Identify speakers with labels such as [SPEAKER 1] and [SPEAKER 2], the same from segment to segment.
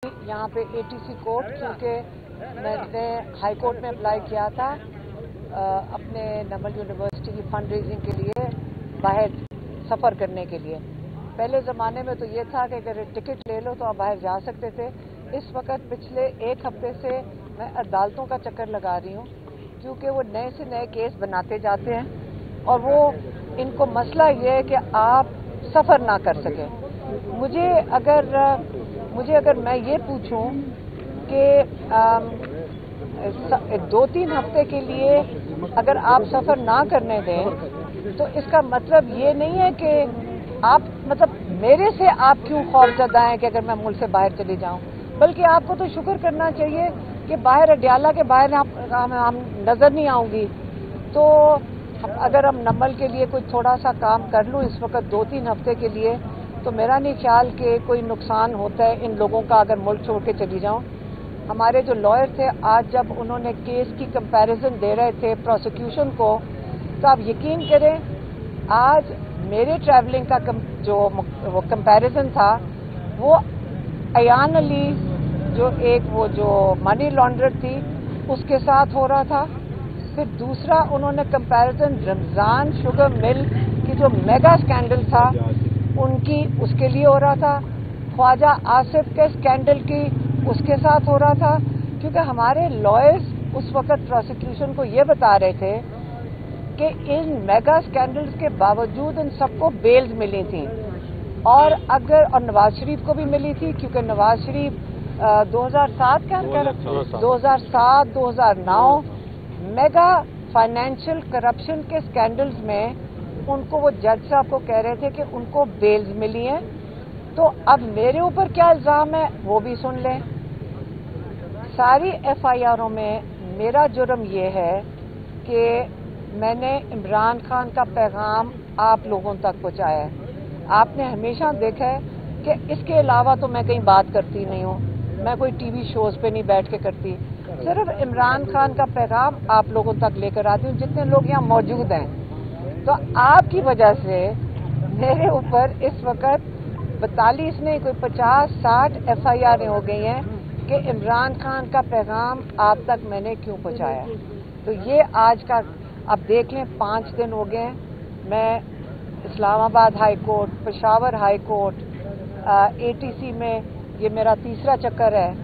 [SPEAKER 1] यहाँ पे ATC court, क्योंकि मैंने हाई कोर्ट में अप्लाई किया था अपने नमल यूनिवर्सिटी की फंड रेजिंग के लिए बाहर सफ़र करने के लिए। पहले ज़माने में तो ये था कि अगर टिकट ले लो तो आप बाहर जा सकते थे। इस वक्त पिछले एक हफ्ते से मैं अदालतों का चक्कर लगा रही हूँ, क्योंकि वो नए से नए केस बनाते जाते हैं और वो इनको मसला ये है कि आप सफ़र ना कर सकें। मुझे अगर मैं ये पूछूं कि 2-3 हफ्ते के लिए अगर आप सफ़र ना करने दें तो इसका मतलब ये नहीं है कि आप मेरे से आप क्यों खौफजदा हैं कि अगर मैं मुल्क से बाहर चली जाऊं, बल्कि आपको तो शुक्र करना चाहिए कि बाहर अडयाला के बाहर हम नज़र नहीं आऊंगी। तो अगर हम नमल के लिए कोई थोड़ा सा काम कर लूँ इस वक्त 2-3 हफ्ते के लिए, तो मेरा नहीं ख्याल कि कोई नुकसान होता है इन लोगों का अगर मुल्क छोड़ के चली जाऊं। हमारे जो लॉयर थे, आज जब उन्होंने केस की कंपैरिजन दे रहे थे प्रोसिक्यूशन को, तो आप यकीन करें आज मेरे ट्रैवलिंग का जो कंपैरिजन था वो अयान अली जो मनी लॉन्ड्रर थी उसके साथ हो रहा था। फिर दूसरा उन्होंने कंपैरिजन रमज़ान शुगर मिल की जो मेगा स्कैंडल था उसके लिए हो रहा था, ख्वाजा आसिफ के स्कैंडल की उसके साथ हो रहा था, क्योंकि हमारे लॉयर्स उस वक्त प्रोसिक्यूशन को ये बता रहे थे कि इन मेगा स्कैंडल्स के बावजूद इन सबको बेल्स मिली थी और नवाज शरीफ को भी मिली थी, क्योंकि Nawaz Sharif 2007-2009 mega financial corruption के स्कैंडल्स में उनको वो जज साहब को कह रहे थे कि उनको बेल्स मिली हैं। तो अब मेरे ऊपर क्या इल्ज़ाम है वो भी सुन लें। सारी FIRों में मेरा जुर्म ये है कि मैंने इमरान खान का पैगाम आप लोगों तक पहुंचाया है। आपने हमेशा देखा है कि इसके अलावा तो मैं कहीं बात करती नहीं हूँ, मैं कोई TV शोज़ पे नहीं बैठ के करती, सिर्फ इमरान खान का पैगाम आप लोगों तक लेकर आती हूँ जितने लोग यहाँ मौजूद हैं। तो आपकी वजह से मेरे ऊपर इस वक्त 42 नहीं कोई 50-60 FIR हो गई हैं कि इमरान खान का पैगाम आप तक मैंने क्यों पहुंचाया। तो ये आज का अब देख लें 5 दिन हो गए हैं। मैं Islamabad high court, Peshawar high court, ATC में ये मेरा तीसरा चक्कर है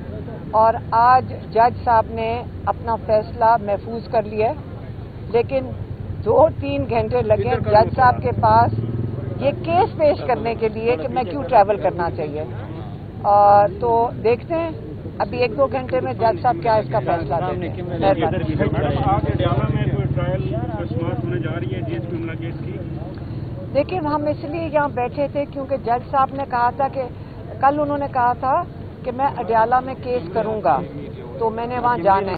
[SPEAKER 1] और आज जज साहब ने अपना फैसला महफूज कर लिया है, लेकिन 2-3 घंटे लगे जज साहब के पास ये केस पेश करने के लिए कि मैं क्यों ट्रैवल करना चाहिए। तो देखते हैं अभी 1-2 घंटे में जज साहब क्या इसका फैसला देंगे। देखिए हम इसलिए यहाँ बैठे थे क्योंकि जज साहब ने कहा था कि कल उन्होंने कहा था कि मैं अडयाला में केस करूँगा, तो मैंने वहाँ जाना है।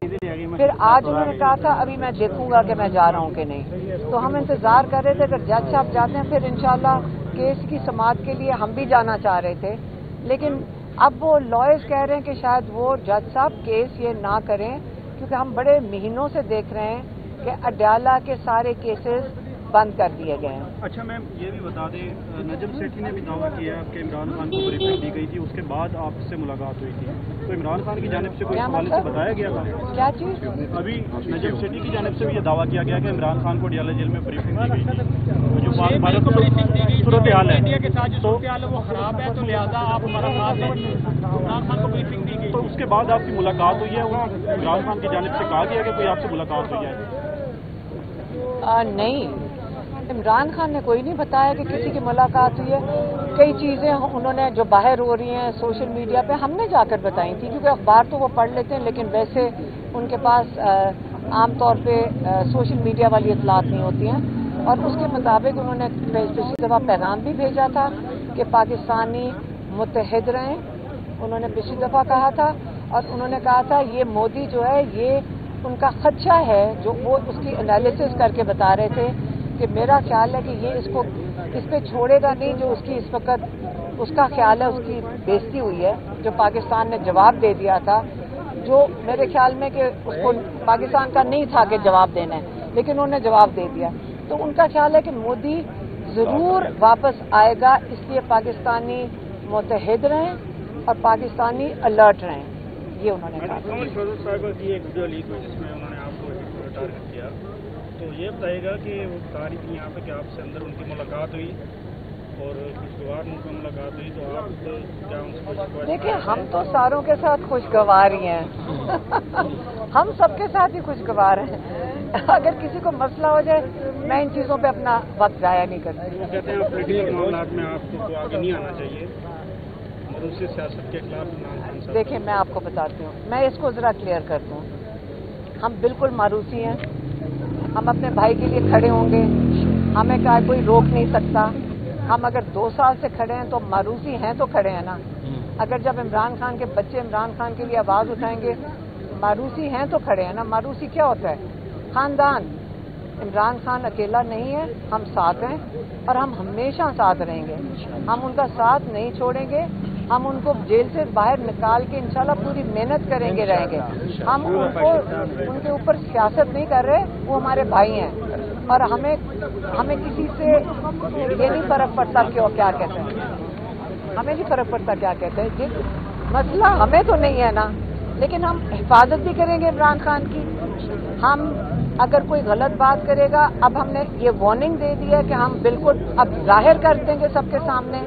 [SPEAKER 1] फिर आज उन्होंने कहा था अभी मैं देखूंगा कि मैं जा रहा हूँ कि नहीं। तो हम इंतज़ार कर रहे थे अगर जज साहब जाते हैं फिर इंशाल्लाह केस की समाअत के लिए हम भी जाना चाह रहे थे, लेकिन अब वो लॉयर्स कह रहे हैं कि शायद वो जज साहब केस ये ना करें, क्योंकि हम बड़े महीनों से देख रहे हैं कि अडयाला के सारे केसेस बंद कर दिए गए हैं।
[SPEAKER 2] अच्छा मैम, ये भी बता दें, नजम सेठी ने भी दावा किया कि इमरान खान को ब्रीफिंग दी गई थी, उसके बाद आपसे मुलाकात हुई थी, तो इमरान खान की जानिब से कोई हवाले से बताया गया था?
[SPEAKER 1] क्या चीज़?
[SPEAKER 2] अभी नजम सेठी की जानिब से भी ये दावा किया गया कि इमरान खान को अडयाला जेल में ब्रीफिंग दी गई थी, जो भारत को ब्रीफिंग दी गई सूरत हाल है, इंडिया के साथ जो सूरत हाल है वो खराब है, तो लिहाजा आप मुलाकात है इमरान खान को ब्रीफिंग दी गई। तो उसके बाद आपकी मुलाकात हुई है, इमरान खान की जानिब से कहा गया कि कोई आपसे मुलाकात हुई है?
[SPEAKER 1] नहीं, इमरान खान ने कोई नहीं बताया कि किसी की मुलाकात हुई है। कई चीज़ें उन्होंने जो बाहर हो रही हैं सोशल मीडिया पे हमने जाकर बताई थी, क्योंकि अखबार तो वो पढ़ लेते हैं लेकिन वैसे उनके पास आम तौर पे सोशल मीडिया वाली इतलात नहीं होती हैं। और उसके मुताबिक उन्होंने पिछली दफ़ा पैगाम भी भेजा था कि पाकिस्तानी मुत्तहिद रहें, उन्होंने पिछली दफ़ा कहा था। और उन्होंने कहा था ये मोदी जो है ये उनका खदशा है, जो वो उसकी एनालिसिस करके बता रहे थे कि मेरा ख्याल है कि ये इस पे छोड़ेगा नहीं, जो उसकी इस वक्त उसका ख्याल है उसकी बेइज्जती हुई है, जो पाकिस्तान ने जवाब दे दिया था, जो मेरे ख्याल में कि उसको पाकिस्तान का नहीं था कि जवाब देना है, लेकिन उन्होंने जवाब दे दिया। तो उनका ख्याल है कि मोदी ज़रूर वापस आएगा, इसलिए पाकिस्तानी मुत्तहिद रहें और पाकिस्तानी अलर्ट रहें, ये उन्होंने कहा।
[SPEAKER 2] साहिबा की एक वीडियो लीक हुई जिसमें उन्होंने आपको टारगेट किया, तो ये बताएगा कि वो बता रही थी यहाँ पे कि आपसे अंदर उनकी मुलाकात हुई और खुशगवार उनकी मुलाकात हुई, तो आप क्या उनसे? देखिए,
[SPEAKER 1] हम तो सारों के साथ खुशगवार ही हैं हम सबके साथ ही खुशगवार हैं। अगर किसी को मसला हो जाए, मैं इन चीज़ों पे अपना वक्त ज़ाया नहीं करती।
[SPEAKER 2] वो कहते हैं पॉलिटिकल मामलात में आपको तो आगे नहीं आना चाहिए, मरूसी सियासत के खिलाफ।
[SPEAKER 1] देखिए, मैं आपको बताती हूँ, मैं इसको ज़रा क्लियर करती हूँ। हम बिल्कुल मारूसी हैं, हम अपने भाई के लिए खड़े होंगे, हमें क्या कोई रोक नहीं सकता। हम अगर 2 साल से खड़े हैं तो मारूसी हैं तो खड़े हैं ना। अगर जब इमरान खान के बच्चे इमरान खान के लिए आवाज़ उठाएंगे, मारूसी हैं तो खड़े हैं ना। मारूसी क्या होता है? खानदान। इमरान खान अकेला नहीं है, हम साथ हैं और हम हमेशा साथ रहेंगे। हम उनका साथ नहीं छोड़ेंगे, हम उनको जेल से बाहर निकाल के इंशाल्लाह पूरी मेहनत करेंगे रहेंगे। हम उनके ऊपर सियासत नहीं कर रहे, वो हमारे भाई हैं और हमें किसी से ये नहीं फर्क पड़ता क्यों क्या कहते हैं, हमें नहीं फर्क पड़ता क्या कहते हैं। ये मसला हमें तो नहीं है ना, लेकिन हम हिफाजत भी करेंगे इमरान खान की। हम अगर कोई गलत बात करेगा, अब हमने ये वार्निंग दे दी है कि हम बिल्कुल अब जाहिर कर देंगे सबके सामने।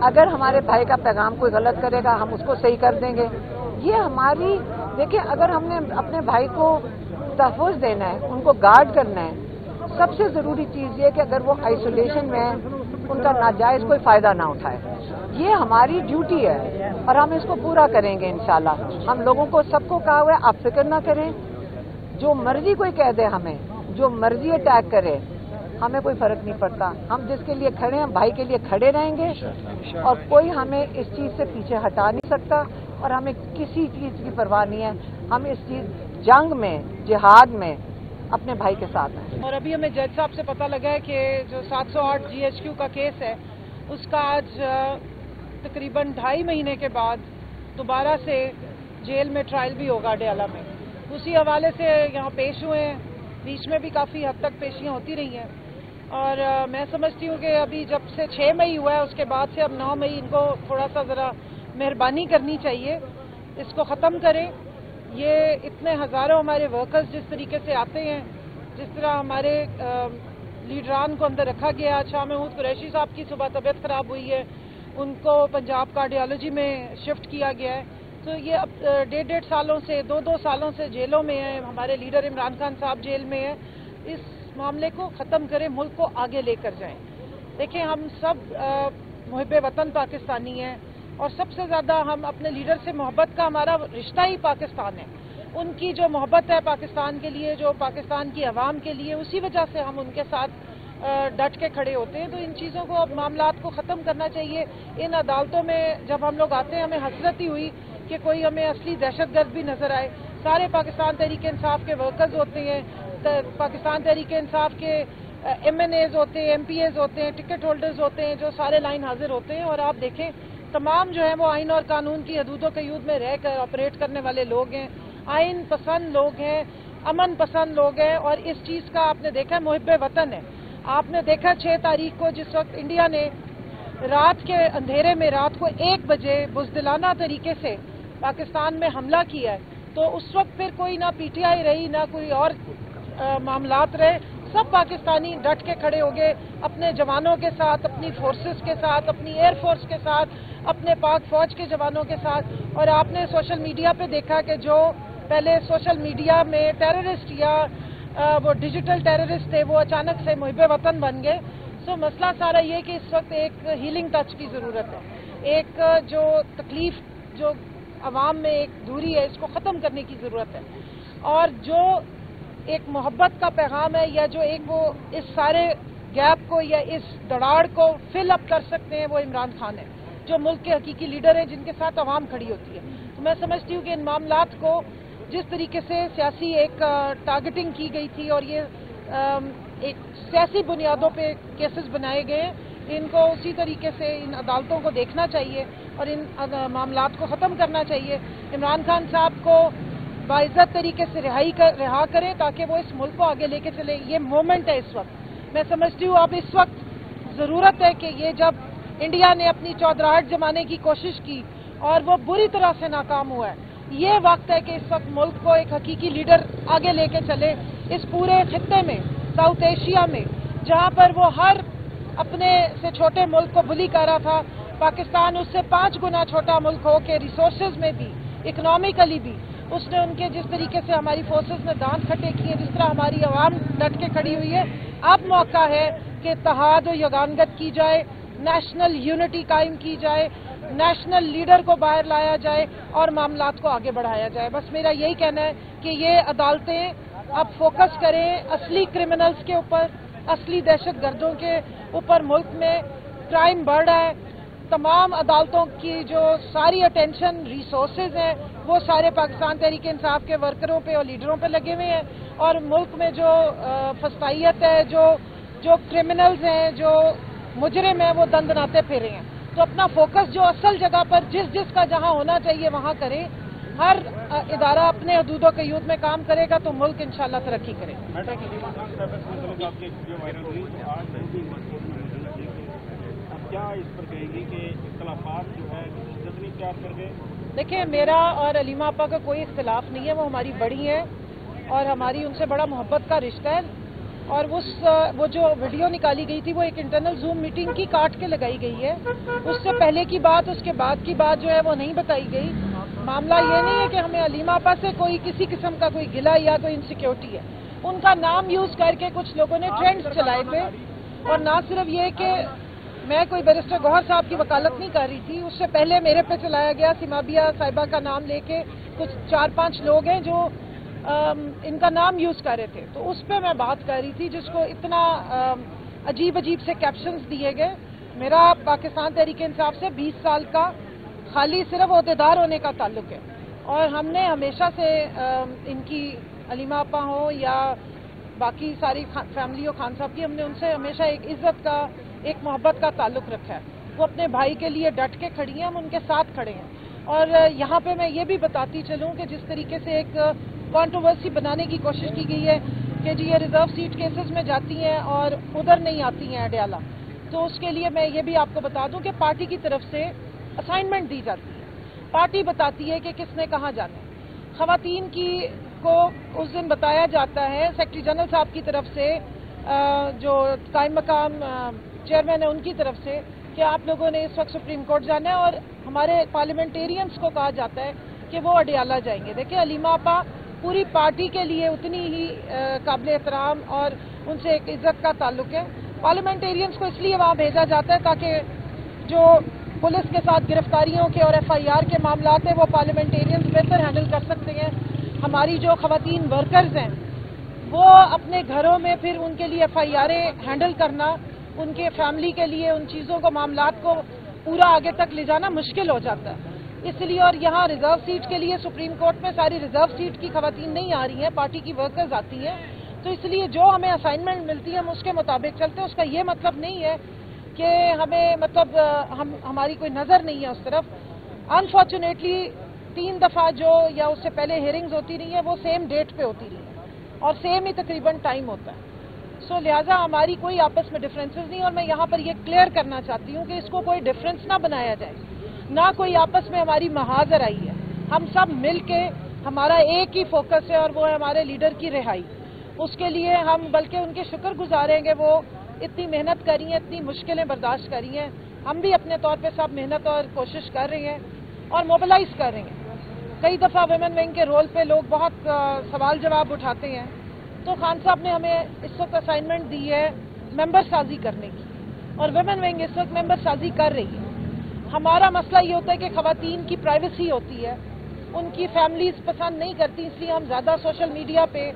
[SPEAKER 1] अगर हमारे भाई का पैगाम कोई गलत करेगा, हम उसको सही कर देंगे। ये हमारी, देखिए, अगर हमने अपने भाई को तहफ़्फ़ुज़ देना है, उनको गार्ड करना है, सबसे ज़रूरी चीज़ ये कि अगर वो आइसोलेशन में है, उनका नाजायज़ कोई फ़ायदा ना उठाए। ये हमारी ड्यूटी है और हम इसको पूरा करेंगे इंशाल्लाह। हम लोगों को सबको कहा हुआ है, आप फिक्र ना करें, जो मर्जी कोई कह दे, हमें जो मर्जी अटैक करे, हमें कोई फर्क नहीं पड़ता। हम जिसके लिए खड़े हैं, भाई के लिए खड़े रहेंगे और कोई हमें इस चीज़ से पीछे हटा नहीं सकता और हमें किसी चीज़ की परवाह नहीं है। हम इस चीज़ जंग में, जिहाद में अपने भाई के साथ हैं।
[SPEAKER 3] और अभी हमें जज साहब से पता लगा है कि जो 708 GHQ का केस है, उसका आज तकरीबन 2.5 महीने के बाद दोबारा से जेल में ट्रायल भी होगा अडयाला में। उसी हवाले से यहाँ पेश हुए हैं, बीच में भी काफ़ी हद तक पेशियाँ होती रही हैं और मैं समझती हूँ कि अभी जब से 6 मई हुआ है, उसके बाद से अब 9 मई इनको थोड़ा सा ज़रा मेहरबानी करनी चाहिए, इसको ख़त्म करें। ये इतने हज़ारों हमारे वर्कर्स जिस तरीके से आते हैं, जिस तरह हमारे लीडरान को अंदर रखा गया। शाह महमूद कुरैशी साहब की सुबह तबीयत ख़राब हुई है, उनको पंजाब कार्डियोलॉजी में शिफ्ट किया गया है। तो ये अब 1.5 सालों से 2 सालों से जेलों में है। हमारे लीडर इमरान खान साहब जेल में है। इस मामले को ख़त्म करें, मुल्क को आगे लेकर जाएं। देखिए, हम सब मुहिब्बे वतन पाकिस्तानी हैं और सबसे ज़्यादा हम अपने लीडर से मोहब्बत का, हमारा रिश्ता ही पाकिस्तान है। उनकी जो मोहब्बत है पाकिस्तान के लिए, जो पाकिस्तान की आवाम के लिए, उसी वजह से हम उनके साथ डट के खड़े होते हैं। तो इन चीज़ों को, अब मामलात को ख़त्म करना चाहिए। इन अदालतों में जब हम लोग आते हैं, हमें हसरत ही हुई कि कोई हमें असली दहशतगर्द भी नज़र आए। सारे पाकिस्तान तहरीक इंसाफ के वर्कर्स होते हैं, पाकिस्तान तहरीक इंसाफ के MNAs होते हैं, MPAs होते हैं, टिकट होल्डर्स होते हैं, जो सारे लाइन हाजिर होते हैं। और आप देखें, तमाम जो है वो आइन और कानून की हदूद व क़यूद में रह कर ऑपरेट करने वाले लोग हैं, आइन पसंद लोग हैं, अमन पसंद लोग हैं। और इस चीज़ का आपने देखा है, मुहिब्बे वतन है। आपने देखा 6 तारीख को, जिस वक्त इंडिया ने रात के अंधेरे में, रात को 1 बजे बुज़दिलाना तरीके से पाकिस्तान में हमला किया है, तो उस वक्त फिर कोई ना PTI रही, ना कोई और मामलात रहे। सब पाकिस्तानी डट के खड़े हो गए अपने जवानों के साथ, अपनी फोर्सेस के साथ, अपनी एयर फोर्स के साथ, अपने पाक फौज के जवानों के साथ। और आपने सोशल मीडिया पे देखा कि जो पहले सोशल मीडिया में टेररिस्ट या वो डिजिटल टेररिस्ट थे, वो अचानक से मुहिब्बे वतन बन गए। सो मसला सारा ये कि इस वक्त एक हीलिंग टच की ज़रूरत है। एक जो तकलीफ, जो आवाम में एक दूरी है, इसको ख़त्म करने की ज़रूरत है। और जो एक मोहब्बत का पैगाम है, या जो एक वो इस सारे गैप को या इस दराड़ को फिल अप कर सकते हैं, वो इमरान खान है, जो मुल्क के हकीकी लीडर हैं, जिनके साथ आवाम खड़ी होती है। तो मैं समझती हूँ कि इन मामलात को जिस तरीके से सियासी एक टारगेटिंग की गई थी और ये एक सियासी बुनियादों पे केसेस बनाए गए, इनको उसी तरीके से इन अदालतों को देखना चाहिए और इन मामलात को ख़त्म करना चाहिए। इमरान खान साहब को बाइज़्ज़त तरीके से रिहा करें ताकि वो इस मुल्क को आगे लेके चले। ये मोमेंट है इस वक्त। मैं समझती हूँ अब इस वक्त ज़रूरत है कि ये, जब इंडिया ने अपनी चौधराहट जमाने की कोशिश की اور وہ بری طرح سے ناکام ہوا ہے۔ یہ وقت ہے کہ اس وقت ملک کو ایک حقیقی لیڈر آگے لے کے چلے اس پورے خطے میں، ساؤتھ ایشیا میں، جہاں پر وہ ہر اپنے سے چھوٹے ملک کو بلی کر رہا تھا۔ پاکستان اس سے 5 گنا چھوٹا ملک ہو کے ریسورسز میں بھی، اکنامکلی بھی اس نے ان کے جس طریقے سے ہماری فورسز نے دانت کھٹے کیے، جس طرح ہماری عوام ڈٹ کے کھڑی ہوئی ہے، اب موقع ہے کہ اتحاد و یگانگت کی جائے، نیشنل یونٹی قائم کی جائے، نیشنل لیڈر کو باہر لایا جائے اور معاملات کو آگے بڑھایا جائے۔ بس میرا یہی کہنا ہے کہ یہ عدالتیں اب فوکس کریں اصلی کرمنلز کے اوپر، اصلی دہشت گردوں کے اوپر۔ ملک میں کرائم بڑھ رہا ہے، تمام عدالتوں کی جو ساری اٹینشن ریسورسز ہیں وہ سارے پاکستان تحریک انصاف کے ورکروں پہ اور لیڈروں پہ لگے ہوئے ہیں، اور ملک میں جو فسطائیت ہے، جو کرمنلز ہیں، جو مجرم ہیں، وہ دندناتے پھر رہے ہیں۔ تو اپنا فوکس جو اصل جگہ پر جس کا جہاں ہونا چاہیے وہاں کریں۔ ہر ادارہ اپنے حدود و قیود میں کام کرے گا تو ملک انشاءاللہ ترقی کرے گا۔
[SPEAKER 2] کیا اس پر کہے گی کہ اختلافات جو ہے جتنی پیار کر گئے؟
[SPEAKER 3] دیکھیں، میرا اور علیمہ آپا کا کوئی اختلاف نہیں ہے، وہ ہماری بڑی ہیں اور ہماری ان سے بڑا محبت کا رشتہ ہے۔ اور وہ جو ویڈیو نکالی گئی تھی وہ ایک انٹرنل زوم میٹنگ کی کاٹ کے لگائی گئی ہے۔ اس سے پہلے کی بات، اس کے بعد کی بات جو ہے وہ نہیں بتائی گئی۔ معاملہ یہ نہیں ہے کہ ہمیں علیمہ آپا سے کوئی کسی قسم کا کوئی گلہ یا کوئی انسیکیورٹی ہے۔ ان کا نام یوز کر کے کچھ لوگوں نے ٹرینڈز چلائے تھے، اور نہ صرف یہ کہ میں کوئی بیرسٹر گوہر صاحب کی وکالت نہیں کر رہی تھی، اس سے پہلے میرے پہ چلایا گیا سیمابیا صاحبہ کا نام لے کے کچھ 4-5 لوگ ہیں جو ان کا نام یوز کر رہے تھے، تو اس پہ میں بات کر رہی تھی جس کو اتنا عجیب سے کیپشنز دیے گئے۔ میرا پاکستان تحریک انصاف سے 20 سال کا خالی صرف عہدیدار ہونے کا تعلق ہے، اور ہم نے ہمیشہ سے ان کی علیمہ آپا ہوں یا باقی ساری فیملی اور خان صاحب کی، ہم نے ان سے ہمیشہ ایک عزت کا، ایک محبت کا تعلق رکھا ہے۔ وہ اپنے بھائی کے لیے ڈٹ کے کھڑی ہیں، ہم ان کے ساتھ کھڑے ہیں۔ اور یہاں پہ میں یہ بھی بتاتی چلوں کہ جس طریقے سے ایک کنٹروورسی بنانے کی کوشش کی گئی ہے کہ جی یہ ریزرو سیٹ کیسز میں جاتی ہیں اور ادھر نہیں آتی ہیں اڈیالہ، تو اس کے لیے میں یہ بھی آپ کو بتا دوں کہ پارٹی کی طرف سے اسائنمنٹ دی جاتی ہے، پارٹی بتاتی ہے کہ کس نے کہاں جانا ہے۔ خواتین کو اس دن بتایا جاتا ہے سیکرٹری جنرل صاحب کی طرف سے، جو قائم مقام چیئرمین ہے ان کی طرف سے، کہ آپ لوگوں نے اس وقت سپریم کورٹ جانا ہے، اور ہمارے پارلیمنٹیرینز کو کہا جاتا ہے کہ وہ اڈیالہ جائیں گے۔ دیکھیں، علیمہ آپا پوری پارٹی کے لیے اتنی ہی قابل احترام اور ان سے ایک عزت کا تعلق ہے۔ پارلیمنٹیرینز کو اس لیے وہاں بھیجا جاتا ہے تاکہ جو پولیس کے ساتھ گرفتاریوں کے اور FIR کے معاملات ہیں وہ پارلیمنٹیرینز بہتر ہینڈل کر سکتے ہیں۔ ہماری جو خواتین ورکرز ہیں وہ اپنے گھروں میں پھر ان کے لیے FIR ہینڈل کرنا، ان کے فیملی کے لیے ان چیزوں کو، معاملات کو پورا آگے تک لے جانا مشکل ہو جاتا ہے۔ اس لیے، اور یہاں ریزرو سیٹ کے لیے سپریم کورٹ میں ساری ریزرو سیٹ کی خواتین نہیں آ رہی ہیں، پارٹی کی ورکرز آتی ہیں، تو اس لیے جو ہمیں اسائنمنٹ ملتی ہے ہم اس کے مطابق چلتے ہیں۔ اس کا یہ مطلب نہیں ہے کہ ہمیں ہماری کوئی نظر نہیں ہے اس طرف۔ انفارچونیٹلی 3 دفعہ جو یا اس سے پہلے ہیئرنگز ہوتی رہی ہیں وہ سیم ڈیٹ پہ ہوتی رہی ہیں اور سیم ہی تقریباً ٹائم ہوتا ہے، سو لہٰذا ہماری کوئی آپس میں ڈفرینسز نہیں۔ اور میں یہاں پر یہ کلیئر کرنا چاہتی ہوں کہ اس کو کوئی ڈفرینس نہ بنایا جائے، نہ کوئی آپس میں ہماری محاذر آئی ہے۔ ہم سب مل کے، ہمارا ایک ہی فوکس ہے اور وہ ہے ہمارے لیڈر کی رہائی۔ اس کے لیے ہم بلکہ ان کے شکر گزار ہیں کہ وہ اتنی محنت کری ہیں، اتنی مشکلیں برداشت کری ہیں۔ ہم بھی اپنے طور پہ سب محنت اور کوشش کر رہے ہیں اور موبلائز کر رہے ہیں۔ کئی دفعہ ویمن ونگ کے رول پہ لوگ بہت سوال جواب اٹھاتے ہیں، تو خان صاحب نے ہمیں اس وقت اسائنمنٹ دی ہے ممبر سازی کرنے کی، اور ویمن ونگ اس وقت ممبر سازی کر رہی ہے۔ ہمارا مسئلہ یہ ہوتا ہے کہ خواتین کی پرائیویسی ہوتی ہے، ان کی فیملیز پسند نہیں کرتی، اس لیے ہم زیادہ سوشل میڈیا پہ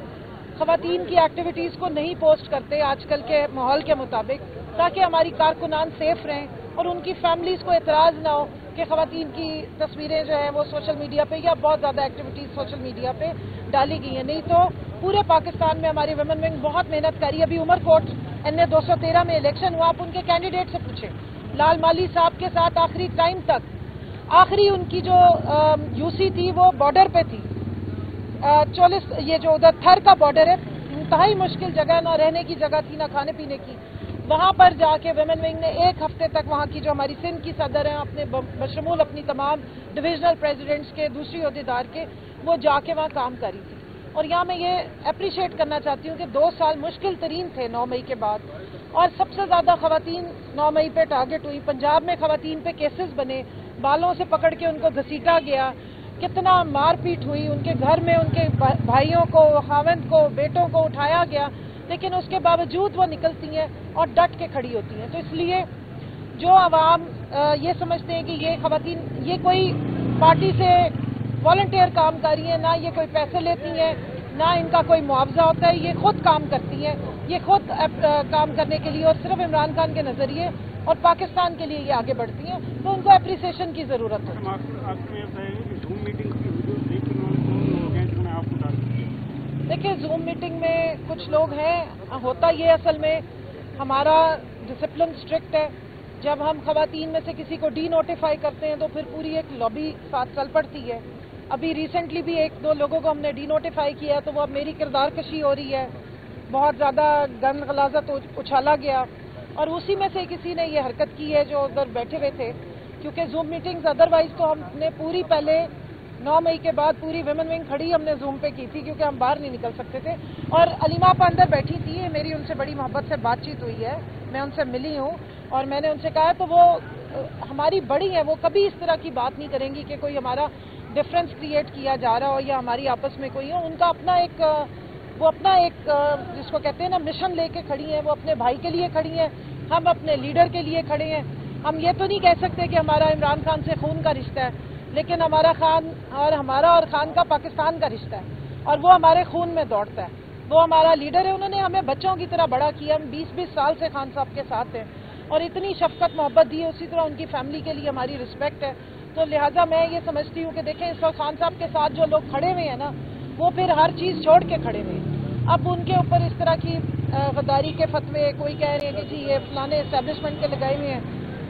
[SPEAKER 3] خواتین کی ایکٹیویٹیز کو نہیں پوسٹ کرتے آج کل کے ماحول کے مطابق، تاکہ ہماری کارکنان سیف رہیں اور ان کی فیملیز کو اعتراض نہ ہو کہ خواتین کی تصویریں جو ہیں وہ سوشل میڈیا پہ یا بہت زیادہ ایکٹیویٹیز سوشل میڈیا پہ ڈالی گئی ہیں۔ نہیں تو پورے پاکستان میں ہماری ویمن ونگ بہت محنت کری ہے۔ ابھی عمر کوٹ NA 213 میں الیکشن ہوا، آپ ان کے کینڈیڈیٹ سے پوچھیں، لال مالی صاحب کے ساتھ آخری ٹائم تک، آخری ان کی جو UC تھی وہ بارڈر پہ تھی، 44 یہ جو ادھر تھر کا بارڈر ہے، انتہائی مشکل جگہ، نہ رہنے کی جگہ تھی نہ کھانے پینے کی، वहाँ पर जाके विमेन विंग ने 1 हफ्ते तक वहाँ की जो हमारी सिंध की सदर हैं अपने बशमूल अपनी तमाम डिविजनल प्रेसिडेंट्स के दूसरी ओहदेदार के वो जाके वहाँ काम करी थी। और यहाँ मैं ये अप्रिशिएट करना चाहती हूँ कि 2 साल मुश्किल तरीन थे 9 मई के बाद, और सबसे ज़्यादा खवातीन 9 मई पे टारगेट हुई। पंजाब में खवातीन पे केसेस बने, बालों से पकड़ के उनको घसीटा गया, कितना मारपीट हुई, उनके घर में उनके भाइयों को, खावंद को, बेटों को उठाया गया, लेकिन उसके बावजूद वो निकलती हैं और डट के खड़ी होती हैं। तो इसलिए जो आवाम ये समझते हैं कि ये खवातीन ये कोई पार्टी से वॉलंटियर काम कर रही हैं, ना ये कोई पैसे लेती हैं, ना इनका कोई मुआवजा होता है, ये खुद काम करती हैं, ये खुद काम करने के लिए और सिर्फ इमरान खान के नज़रिए और पाकिस्तान के लिए ये आगे बढ़ती हैं, तो उनको अप्रिसिएशन की ज़रूरत है। देखिए, जूम मीटिंग में कुछ लोग हैं, होता ये असल में हमारा डिसिप्लिन स्ट्रिक्ट है। जब हम खवातीन में से किसी को डी नोटिफाई करते हैं तो फिर पूरी एक लॉबी साथ चल पड़ती है। अभी रिसेंटली भी 1-2 लोगों को हमने डी नोटिफाई किया, तो वो अब मेरी किरदार कशी हो रही है, बहुत ज़्यादा गंद गलाजत उछाला गया, और उसी में से किसी ने ये हरकत की है जो उधर बैठे हुए थे। क्योंकि जूम मीटिंग्स अदरवाइज तो हमने पूरी पहले 9 मई के बाद पूरी विमेन विंग खड़ी हमने जूम पे की थी, क्योंकि हम बाहर नहीं निकल सकते थे। और अलीमा आपा अंदर बैठी थी, मेरी उनसे बड़ी मोहब्बत से बातचीत हुई है, मैं उनसे मिली हूँ और मैंने उनसे कहा, तो वो हमारी बड़ी हैं, वो कभी इस तरह की बात नहीं करेंगी कि कोई हमारा डिफरेंस क्रिएट किया जा रहा हो या हमारी आपस में कोई हो। उनका अपना एक वो अपना एक जिसको कहते हैं ना मिशन लेके खड़ी हैं, वो अपने भाई के लिए खड़ी हैं, हम अपने लीडर के लिए खड़े हैं। हम ये तो नहीं कह सकते कि हमारा इमरान खान से खून का रिश्ता है, लेकिन हमारा हमारा और खान का पाकिस्तान का रिश्ता है और वो हमारे खून में दौड़ता है। वो हमारा लीडर है, उन्होंने हमें बच्चों की तरह बड़ा किया। हम 20-20 साल से खान साहब के साथ हैं और इतनी शफकत मोहब्बत दी है, उसी तरह उनकी फैमिली के लिए हमारी रिस्पेक्ट है। तो लिहाजा मैं ये समझती हूँ कि देखें, इस वक्त खान साहब के साथ जो लोग खड़े हुए हैं ना, वो फिर हर चीज़ छोड़ के खड़े हुए हैं। अब उनके ऊपर इस तरह की गद्दारी के फतवे, कोई कह रहे हैं कि जी ये फलाने एस्टेब्लिशमेंट के लगाए हुए हैं,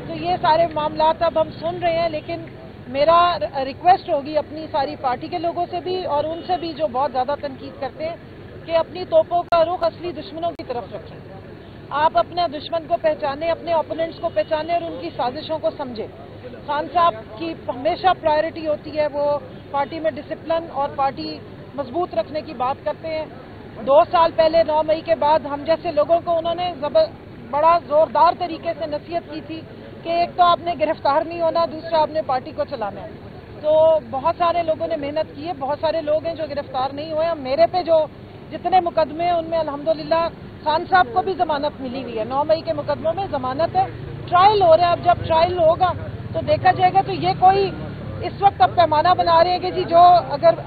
[SPEAKER 3] तो ये सारे मामलात अब हम सुन रहे हैं। लेकिन मेरा रिक्वेस्ट होगी अपनी सारी पार्टी के लोगों से भी और उनसे भी जो बहुत ज़्यादा तनकीद करते हैं कि अपनी तोपों का रुख असली दुश्मनों की तरफ रखें। आप अपने दुश्मन को पहचानें, अपने ओपोनेंट्स को पहचानें और उनकी साजिशों को समझें। खान साहब की हमेशा प्रायोरिटी होती है, वो पार्टी में डिसिप्लिन और पार्टी मजबूत रखने की बात करते हैं। 2 साल पहले 9 मई के बाद हम जैसे लोगों को उन्होंने बड़ा जोरदार तरीके से नसीहत की थी कि एक तो आपने गिरफ्तार नहीं होना, दूसरा आपने पार्टी को चलाना है। तो बहुत सारे लोगों ने मेहनत की है, बहुत सारे लोग हैं जो गिरफ्तार नहीं हुए। मेरे पे जो जितने मुकदमे हैं उनमें अल्हम्दुलिल्लाह खान साहब को भी जमानत मिली हुई है। 9 मई के मुकदमों में जमानत है, ट्रायल हो रहा है। अब जब ट्रायल होगा तो देखा जाएगा। तो ये कोई इस वक्त अब पैमाना बना रहे हैं कि जी जो अगर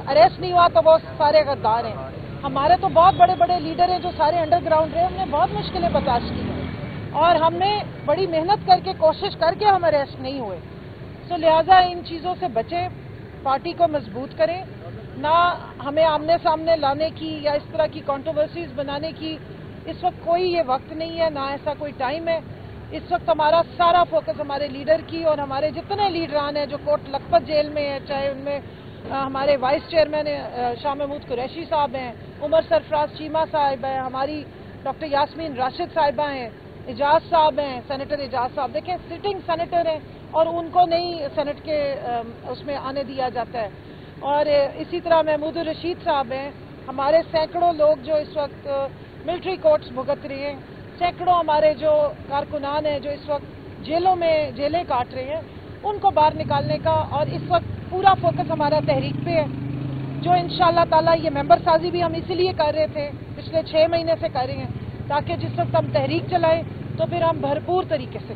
[SPEAKER 3] अरेस्ट नहीं हुआ तो वो सारे गद्दार हैं। हमारे तो बहुत बड़े बड़े लीडर हैं जो सारे अंडरग्राउंड रहे, हमने बहुत मुश्किलें बर्दाश्त की हैं और हमने बड़ी मेहनत करके कोशिश करके हम अरेस्ट नहीं हुए। तो लिहाजा इन चीज़ों से बचें, पार्टी को मजबूत करें, ना हमें आमने सामने लाने की या इस तरह की कंट्रोवर्सीज बनाने की इस वक्त कोई ये वक्त नहीं है, ना ऐसा कोई टाइम है। इस वक्त हमारा सारा फोकस हमारे लीडर की और हमारे जितने लीडरान हैं जो कोट लखपत जेल में हैं, चाहे उनमें हमारे वाइस चेयरमैन शाह महमूद कुरैशी साहब हैं, उमर सरफराज चीमा साहब हैं, हमारी डॉक्टर यास्मीन राशिद साहिबा हैं, एजाज साहब हैं, सेनेटर एजाज साहब। देखें, सिटिंग सेनेटर हैं और उनको नहीं सेनेट के उसमें आने दिया जाता है। और इसी तरह महमूद रशीद साहब हैं। हमारे सैकड़ों लोग जो इस वक्त मिलिट्री कोर्ट्स भुगत रहे हैं, सैकड़ों हमारे जो कारकुनान हैं जो इस वक्त जेलों में जेलें काट रहे हैं, उनको बाहर निकालने का और इस वक्त पूरा फोकस हमारा तहरीक पे है, जो इंशाअल्लाह ताला ये मेंबर साजी भी हम इसीलिए कर रहे थे, पिछले 6 महीने से कर रहे हैं, ताकि जिस वक्त हम तहरीक चलाएं तो फिर हम भरपूर तरीके से